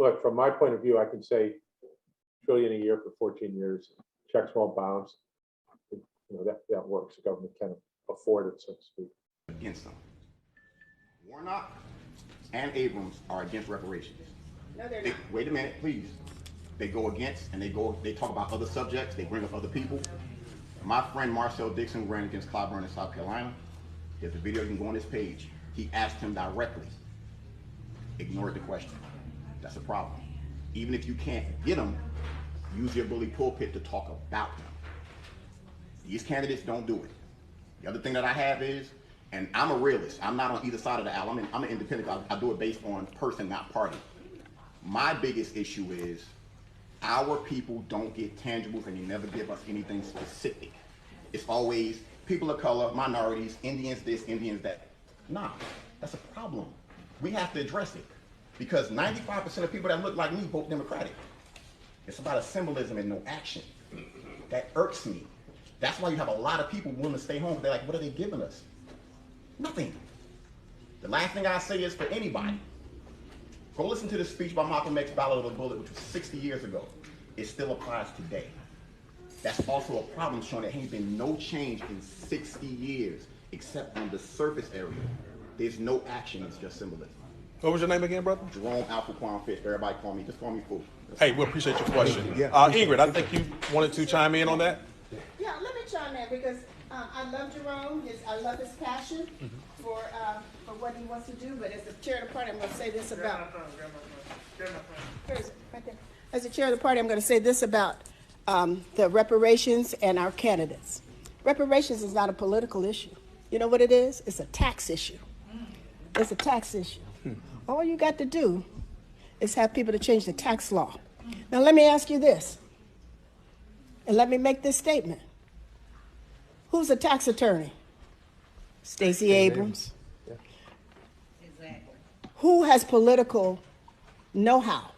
look, from my point of view, I can say trillion a year for 14 years, checks won't bounce. That works. The government can afford it, so to speak. Against them. Warnock and Abrams are against reparations. No, they're not. Wait a minute, please. They go against, and they talk about other subjects. They bring up other people. My friend Marcel Dixon ran against Clyburn in South Carolina. There's a video, you can go on this page. He asked him directly. Ignored the question. That's a problem. Even if you can't get him, use your bully pulpit to talk about him. These candidates don't do it. The other thing that I have is, and I'm a realist. I'm not on either side of the aisle. I'm an independent. I do it based on person, not party. My biggest issue is our people don't get tangibles, and they never give us anything specific. It's always people of color, minorities, Indians this, Indians that. Nah, that's a problem. We have to address it because 95% of people that look like me vote Democratic. It's about a symbolism and no action. That irks me. That's why you have a lot of people willing to stay home. They're like, what are they giving us? Nothing. The last thing I say is for anybody, go listen to the speech by Malcolm X, Ballad of the Bullet, which was 60 years ago. It still applies today. That's also a problem, showing there ain't been no change in 60 years, except on the surface area. There's no action, it's just symbolism. What was your name again, brother? Jerome Alpha Quan Fish. Everybody just call me Fool. Hey, we appreciate your question. Ingrid, I think you wanted to chime in on that. Yeah, let me chime in because I love Jerome. I love his passion for what he wants to do. But as the chair of the party, I'm going to say this about. Right there. As the chair of the party, I'm going to say this about the reparations and our candidates. Reparations is not a political issue. You know what it is? It's a tax issue. It's a tax issue. All you got to do is have people to change the tax law. Now, let me ask you this, and let me make this statement. Who's a tax attorney? Stacey Abrams. Yeah. Exactly. Who has political know-how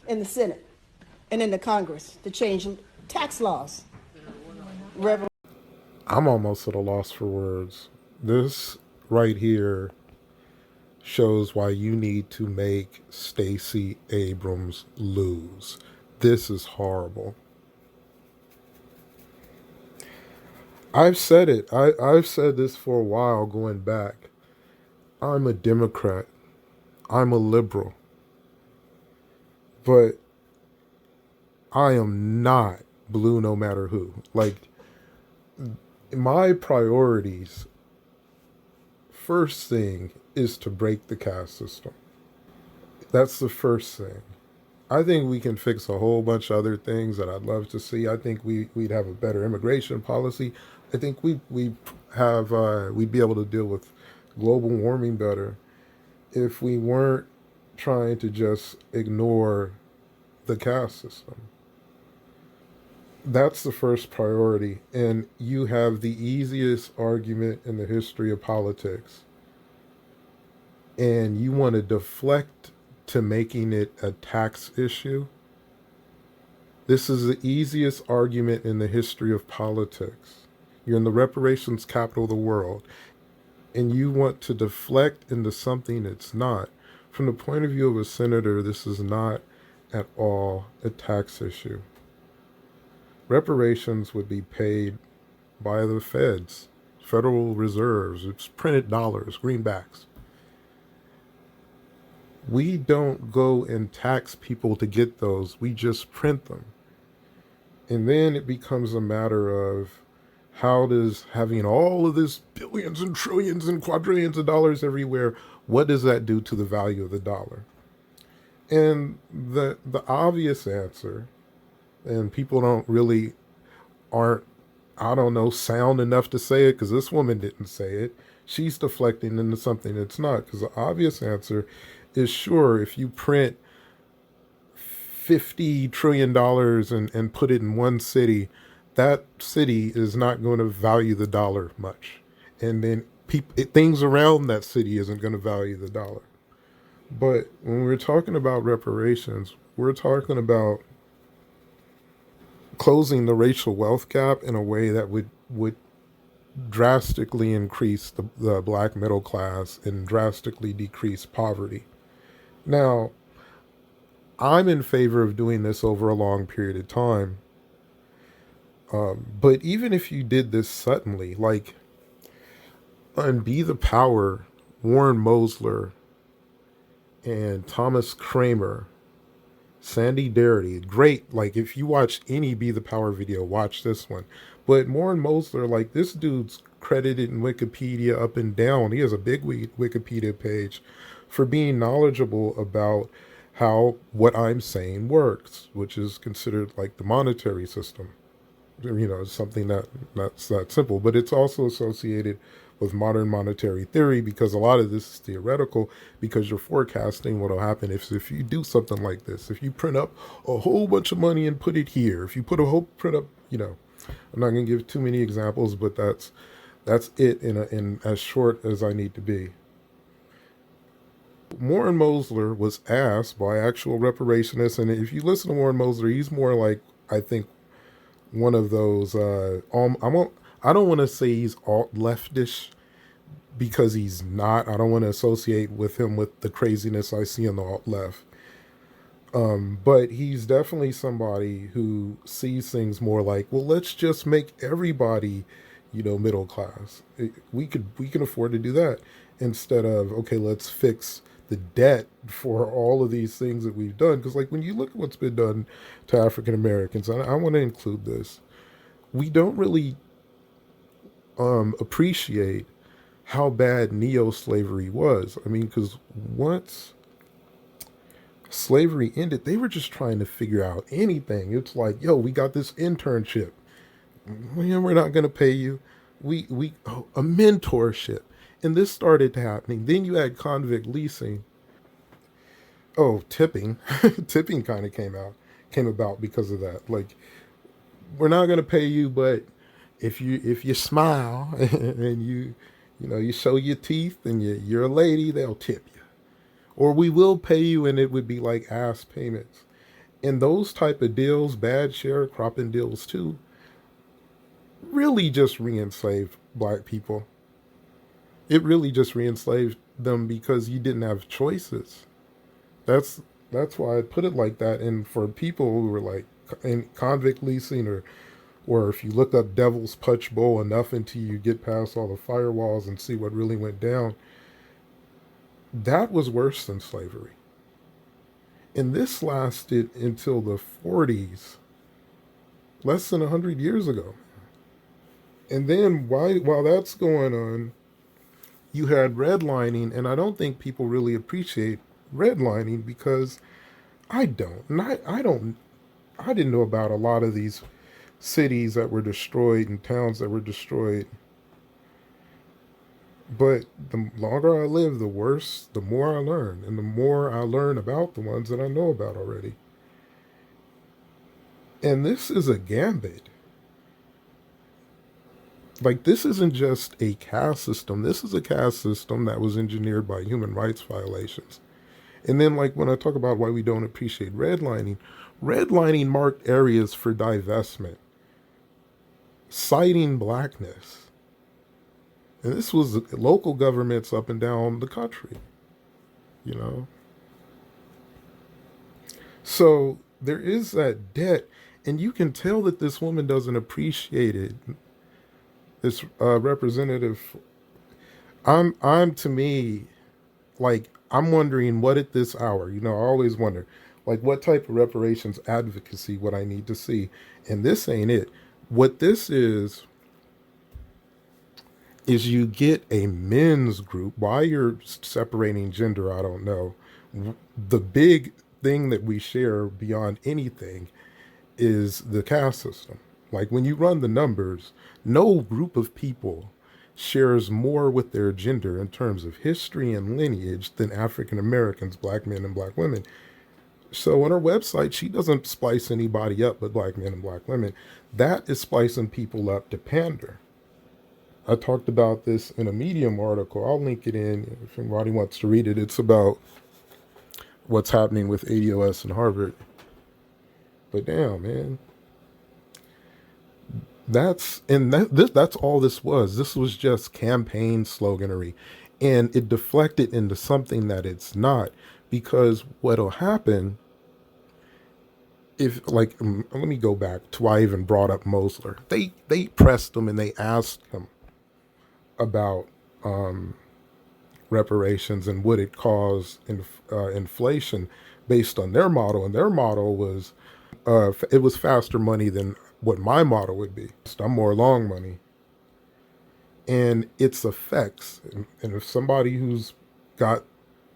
in the Senate and in the Congress to change tax laws? I'm almost at a loss for words. This right here shows why you need to make Stacey Abrams lose. This is horrible. I've said it. I've said this for a while going back. I'm a Democrat. I'm a liberal. But I am not blue no matter who. Like, my priorities, first thing is to break the caste system. That's the first thing. I think we can fix a whole bunch of other things that I'd love to see. I think we'd have a better immigration policy. I think we'd be able to deal with global warming better if we weren't trying to just ignore the caste system. That's the first priority. And you have the easiest argument in the history of politics. And you want to deflect to making it a tax issue. This is the easiest argument in the history of politics. You're in the reparations capital of the world, and you want to deflect into something it's not. From the point of view of a senator, this is not at all a tax issue. Reparations would be paid by the feds, Federal Reserves, it's printed dollars, greenbacks. We don't go and tax people to get those. We just print them. And then it becomes a matter of how does having all of this billions and trillions and quadrillions of dollars everywhere, what does that do to the value of the dollar? And the obvious answer, and people aren't, sound enough to say it because this woman didn't say it. She's deflecting into something it's not, because the obvious answer is sure, if you print $50 trillion and put it in one city, that city is not going to value the dollar much. And then things around that city isn't going to value the dollar. But when we're talking about reparations, we're talking about closing the racial wealth gap in a way that would drastically increase the black middle class and drastically decrease poverty. Now, I'm in favor of doing this over a long period of time. But even if you did this suddenly, like on Be the Power, Warren Mosler and Thomas Kramer, Sandy Darity, great. Like if you watch any Be the Power video, watch this one. But Warren Mosler, like this dude's credited in Wikipedia up and down. He has a big Wikipedia page for being knowledgeable about how what I'm saying works, which is considered like the monetary system. Something that's that simple, but it's also associated with modern monetary theory because a lot of this is theoretical because you're forecasting what will happen if you do something like this. If you print up a whole bunch of money and put it here, if you put a whole print up, I'm not going to give too many examples, but that's it in as short as I need to be. Warren Mosler was asked by actual reparationists, and if you listen to Warren Mosler, he's more like, I think, one of those I don't want to say he's alt leftish because he's not. I don't want to associate with him with the craziness I see on the alt left. But he's definitely somebody who sees things more like, well, let's just make everybody, middle class. We can afford to do that instead of, okay, let's fix the debt for all of these things that we've done. Because like when you look at what's been done to African Americans, I want to include this. We don't really appreciate how bad neo-slavery was. I mean, because once slavery ended, they were just trying to figure out anything. It's like, yo, we got this internship. We're not going to pay you. A mentorship. And this started happening. Then you had convict leasing. Oh, tipping. Tipping kind of came about because of that. Like, we're not going to pay you, but if you smile and you show your teeth and you're a lady, they'll tip you. Or we will pay you, and it would be like ass payments. And those type of deals, bad sharecropping deals too, really just re-enslaved black people. It really just re-enslaved them because you didn't have choices. That's why I put it like that. And for people who were like in convict leasing or if you look up Devil's Punch Bowl enough until you get past all the firewalls and see what really went down, that was worse than slavery. And this lasted until the 40s, less than 100 years ago. And then while that's going on, you had redlining, and I don't think people really appreciate redlining because I don't. And I didn't know about a lot of these cities that were destroyed and towns that were destroyed. But the longer I live, the worse, the more I learn. And the more I learn about the ones that I know about already. And this is a gambit. Like, this isn't just a caste system. This is a caste system that was engineered by human rights violations. And then, like, when I talk about why we don't appreciate redlining marked areas for divestment, citing blackness. And this was local governments up and down the country, So there is that debt, and you can tell that this woman doesn't appreciate it. This representative, I'm to me, like, I'm wondering what at this hour, I always wonder, like, what type of reparations advocacy would I need to see? And this ain't it. What this is you get a men's group. Why you're separating gender, I don't know. The big thing that we share beyond anything is the caste system. Like, when you run the numbers, no group of people shares more with their gender in terms of history and lineage than African Americans, black men and black women. So on her website, she doesn't splice anybody up but black men and black women. That is splicing people up to pander. I talked about this in a Medium article. I'll link it in if anybody wants to read it. It's about what's happening with ADOS and Harvard. But damn, man. That's all this was. This was just campaign sloganery. And it deflected into something that it's not. Because what'll happen if like let me go back to why I even brought up Mosler. They pressed him and they asked him about reparations and would it cause inflation based on their model, and their model was it was faster money than what my model would be. So I'm more long money, and its effects. And if somebody who's got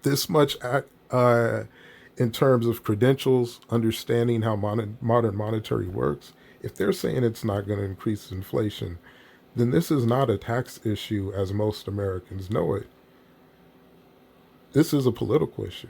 this much in terms of credentials, understanding how modern monetary works, if they're saying it's not going to increase inflation, then this is not a tax issue as most Americans know it. This is a political issue.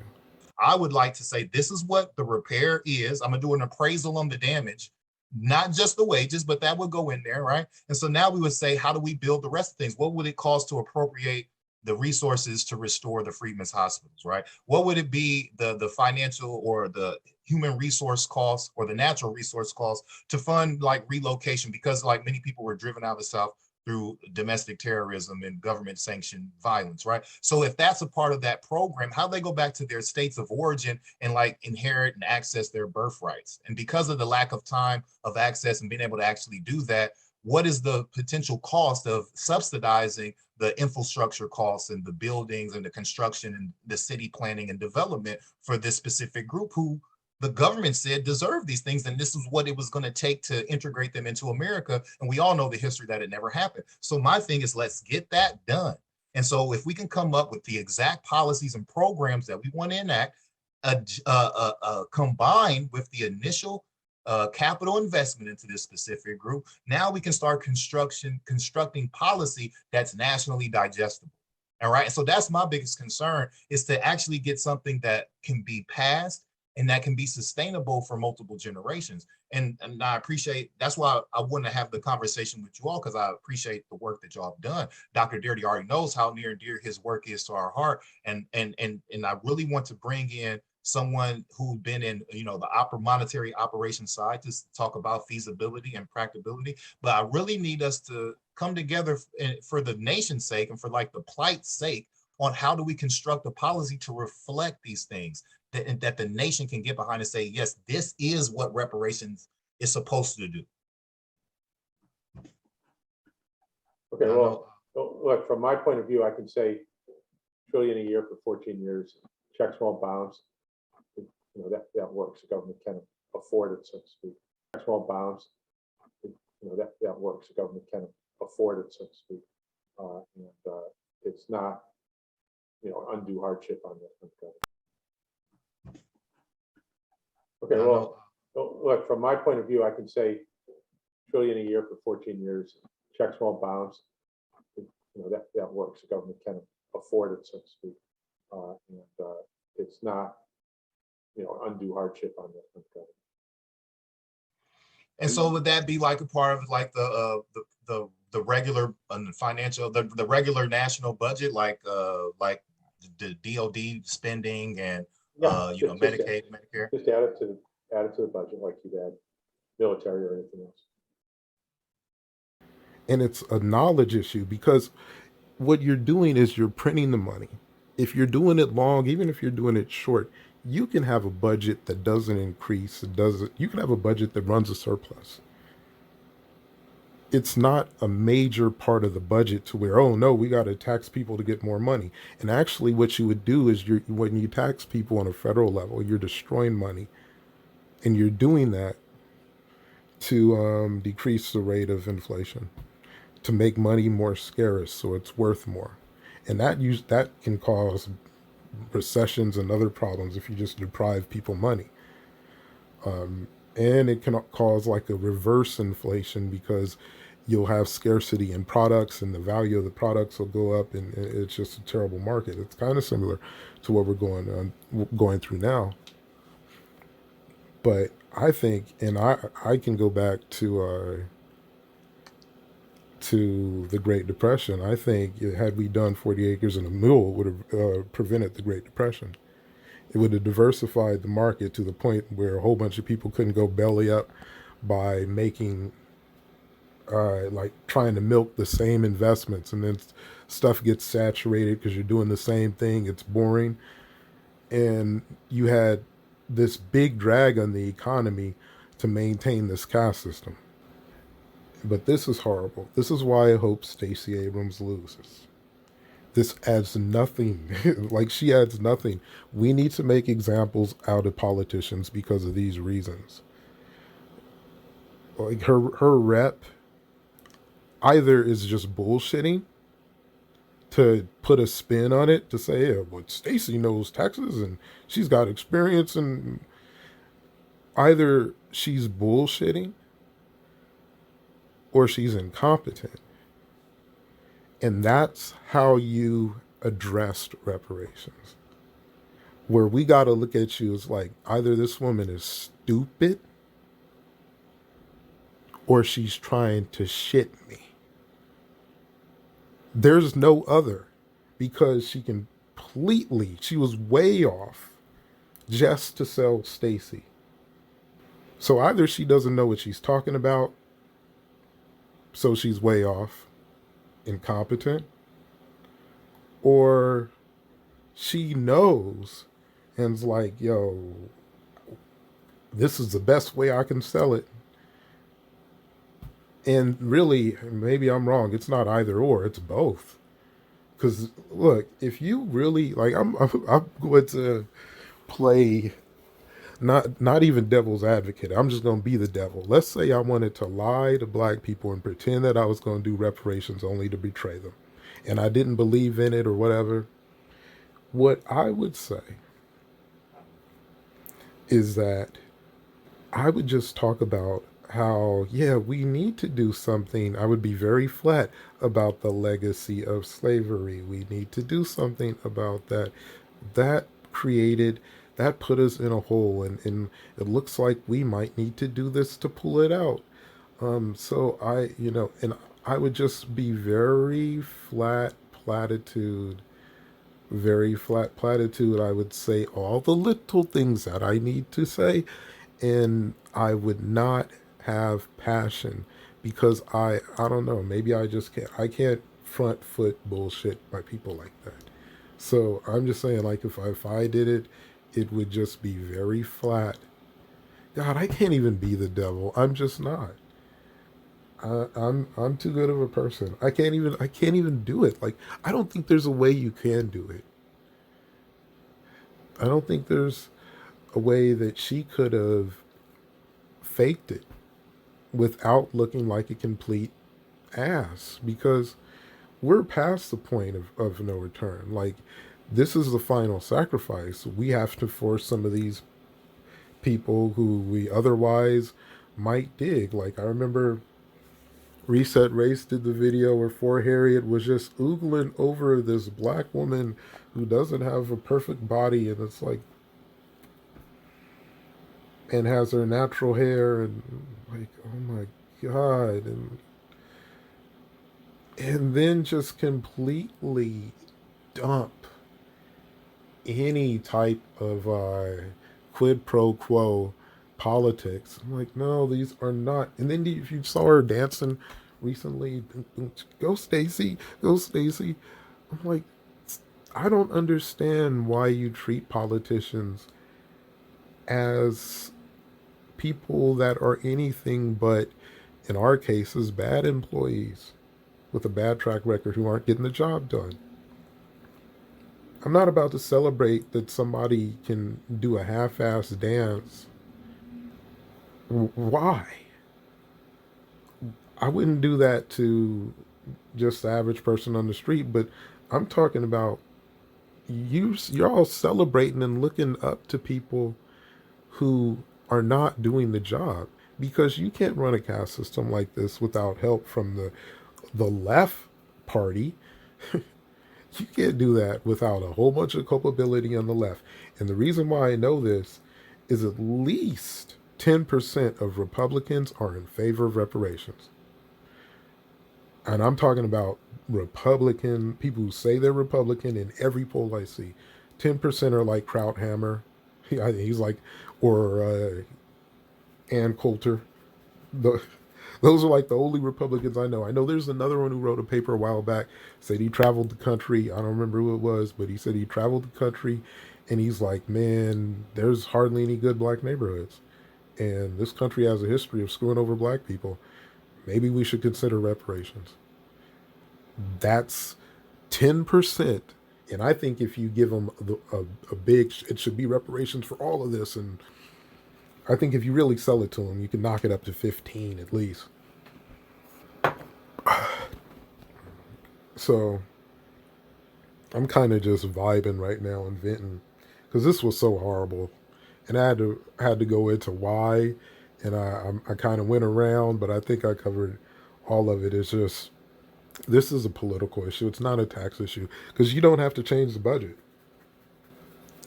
I would like to say this is what the repair is. I'm gonna do an appraisal on the damage, not just the wages, but that would go in there, right? And so now we would say, how do we build the rest of things? What would it cost to appropriate the resources to restore the Freedmen's hospitals, right? What would it be the financial or the human resource costs or the natural resource costs to fund like relocation? Because like many people were driven out of the South through domestic terrorism and government sanctioned violence, right? So if that's a part of that program, how do they go back to their states of origin and like inherit and access their birthrights? And because of the lack of time of access and being able to actually do that, what is the potential cost of subsidizing the infrastructure costs and the buildings and the construction and the city planning and development for this specific group who the government said deserve these things, and this is what it was going to take to integrate them into America. And we all know the history that it never happened. So my thing is, let's get that done. And so if we can come up with the exact policies and programs that we want to enact, combined with the initial capital investment into this specific group, now we can start constructing policy that's nationally digestible. All right. So that's my biggest concern, is to actually get something that can be passed and that can be sustainable for multiple generations. And I appreciate, that's why I want to have the conversation with you all, because I appreciate the work that y'all have done. Dr. Dirty already knows how near and dear his work is to our heart. And I really want to bring in someone who's been in, the monetary operation side to talk about feasibility and practicability. But I really need us to come together for the nation's sake and for like the plight's sake on how do we construct a policy to reflect these things that the nation can get behind and say, yes, this is what reparations is supposed to do. Okay, well, look, from my point of view, I can say trillion a year for 14 years, checks won't bounce. That works. The government can afford it, so to speak. Checks won't bounce. That works. The government can afford it, so to speak. It's not, undue hardship on the government. Okay, well, look, from my point of view, I can say trillion a year for 14 years, checks won't bounce. That works. The government can afford it, so to speak. It's not, undue hardship on the government. And so would that be like a part of like the regular financial, the regular national budget, like the DOD spending and Medicaid, Medicare? Just add it to the budget like you'd add military or anything else. And it's a knowledge issue, because what you're doing is you're printing the money. If you're doing it long, even if you're doing it short, you can have a budget that doesn't increase. You can have a budget that runs a surplus. It's not a major part of the budget to where, oh no, we got to tax people to get more money. And actually what you would do is when you tax people on a federal level, you're destroying money. And you're doing that to decrease the rate of inflation, to make money more scarce so it's worth more. And that can cause recessions and other problems if you just deprive people money. And it can cause like a reverse inflation, because you'll have scarcity in products and the value of the products will go up, and it's just a terrible market. It's kind of similar to what we're going through now. But I think, and I can go back to the Great Depression. I think had we done 40 acres and a mule, it would have prevented the Great Depression. It would have diversified the market to the point where a whole bunch of people couldn't go belly up by making, like trying to milk the same investments, and then stuff gets saturated because you're doing the same thing. It's boring. And you had this big drag on the economy to maintain this caste system. But this is horrible. This is why I hope Stacey Abrams loses. This adds nothing. Like, she adds nothing. We need to make examples out of politicians because of these reasons. Like, her rep either is just bullshitting to put a spin on it to say, yeah, but Stacey knows Texas and she's got experience, and either she's bullshitting or she's incompetent. And that's how you addressed reparations. Where we got to look at you as like, either this woman is stupid or she's trying to shit me. There's no other, because she was way off just to sell Stacey. So either she doesn't know what she's talking about, so she's way off, incompetent, or she knows and's like, yo, this is the best way I can sell it. And really, maybe I'm wrong, it's not either or, it's both. Because look, if you really like, I'm going to play not even devil's advocate. I'm just going to be the devil. Let's say I wanted to lie to black people and pretend that I was going to do reparations only to betray them, and I didn't believe in it or whatever. What I would say is that I would just talk about how, yeah, we need to do something. I would be very flat about the legacy of slavery. We need to do something about that. That put us in a hole, and it looks like we might need to do this to pull it out. So I would just be very flat platitude. I would say all the little things that I need to say, and I would not have passion, because I don't know, maybe I can't front foot bullshit by people like that. So I'm just saying, like, if I did it, it would just be very flat. God, I can't even be the devil. I'm just not. I'm too good of a person. I can't even do it. Like, I don't think there's a way you can do it. I don't think there's a way that she could have faked it without looking like a complete ass, because we're past the point of no return. Like, this is the final sacrifice. We have to force some of these people who we otherwise might dig. Like, I remember Reset Race did the video where For Harriet was just oogling over this black woman who doesn't have a perfect body, and it's like, and has her natural hair, and like, oh my God, and then just completely dump any type of quid pro quo politics. I'm like, no, these are not. And then if you saw her dancing recently, go Stacey, go Stacey. I'm like, I don't understand why you treat politicians as people that are anything but, in our cases, bad employees with a bad track record who aren't getting the job done. I'm not about to celebrate that somebody can do a half-assed dance. Why? I wouldn't do that to just the average person on the street, but I'm talking about you're all celebrating and looking up to people who are not doing the job, because you can't run a caste system like this without help from the left party. You can't do that without a whole bunch of culpability on the left. And the reason why I know this is at least 10% of Republicans are in favor of reparations. And I'm talking about Republican, people who say they're Republican in every poll I see. 10% are like Krauthammer. He's like, or Ann Coulter. Those are like the only Republicans I know. I know there's another one who wrote a paper a while back, said he traveled the country. I don't remember who it was, but he said he traveled the country And he's like, man, there's hardly any good black neighborhoods. And this country has a history of screwing over black people. Maybe we should consider reparations. That's 10%. And I think if you give them a big, it should be reparations for all of this. And I think if you really sell it to them, you can knock it up to 15 at least. So I'm kind of just vibing right now and venting because this was so horrible. And I had to go into why. And I kind of went around, but I think I covered all of it. It's just, this is a political issue. It's not a tax issue because you don't have to change the budget.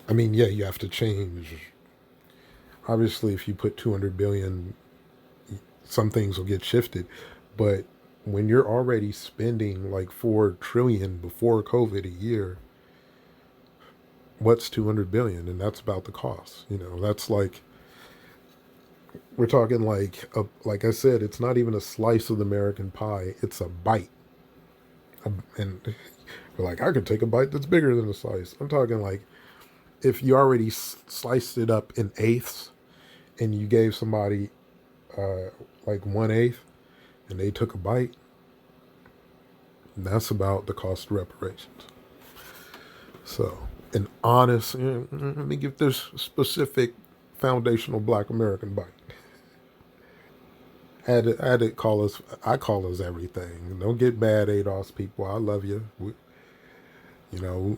I mean, yeah, you have to change. Obviously, if you put 200 billion, some things will get shifted. But when you're already spending like 4 trillion before COVID a year, what's 200 billion? And that's about the cost. You know, that's like, we're talking like I said, it's not even a slice of the American pie. It's a bite. And we're like, I could take a bite that's bigger than a slice. I'm talking like, if you already sliced it up in eighths and you gave somebody like 1/8 and they took a bite, that's about the cost of reparations. So, an honest, let me give this specific foundational black American bite. Had to call us, I call us everything. Don't get bad, ADOS people. I love you.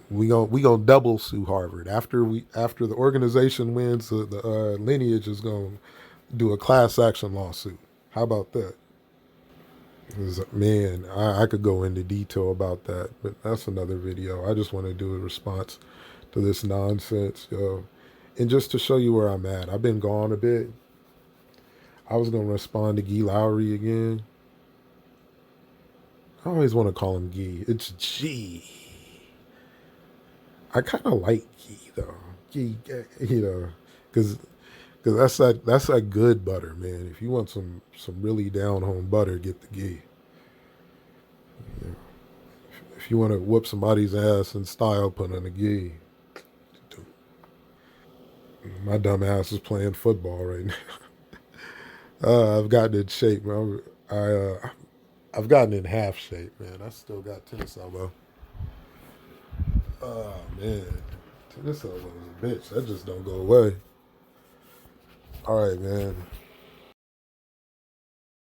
We gonna double sue Harvard after the organization wins. The lineage is gonna do a class action lawsuit. How about that? Man, I could go into detail about that, but that's another video. I just want to do a response to this nonsense, yo, and just to show you where I'm at. I've been gone a bit. I was gonna respond to Guy Lowry again. I always want to call him Guy. It's G. I kind of like Guy though. Guy, because that's that good butter, man. If you want some really down home butter, get the Guy. Yeah. If you want to whoop somebody's ass in style, put on a Guy. My dumb ass is playing football right now. I've gotten in shape, man. I've gotten in half shape, man. I still got tennis elbow. Oh man, tennis elbow is a bitch. That just don't go away. All right, man.